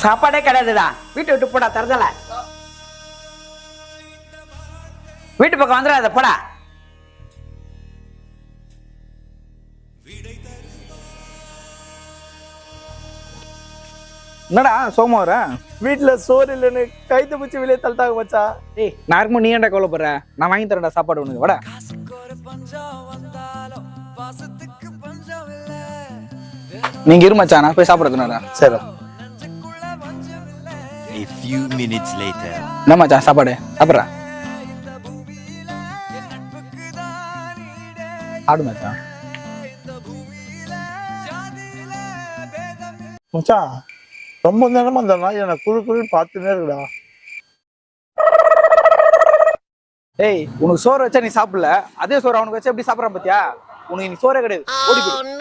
சாப்பாடே கிடையாதுடா. வீட்டை விட்டு போடா தரதல. வீட்டு பக்கம் வந்துடாத போடா. என்னடா சோமா வர? வீட்டுல சோறு இல்லைன்னு கைத்து பிடிச்சி வெளியே தள்ளிட்டாங்க மச்சா. ஏய் நான் இருக்கும்போது நீ ஏன்டா கவலைப்படுற? நான் வாங்கி தரேன்டா சாப்பாடு உனக்கு. வாடா. நீங்க இரு மச்சான், நான் போய் சாப்பிட எடுத்துனு வரேன். சரி. A few minutes later. என்ன மச்சான் சாப்பாடு சாப்பிட்றா? ஆடு மச்சான். மச்சான் ரொம்ப நேரமா அந்த நாய் என்ன குழு குழுன்னு பார்த்துன்னே இருக்குடா. ஏய் உனக்கு சோறு வச்சா நீ சாப்பிடல, அதே சோறு அவனுக்கு வச்சா எப்படி சாப்பிட்றான் பாத்தியா? உனக்கு நீ சோறே கிடையாது. ஓடி போடு.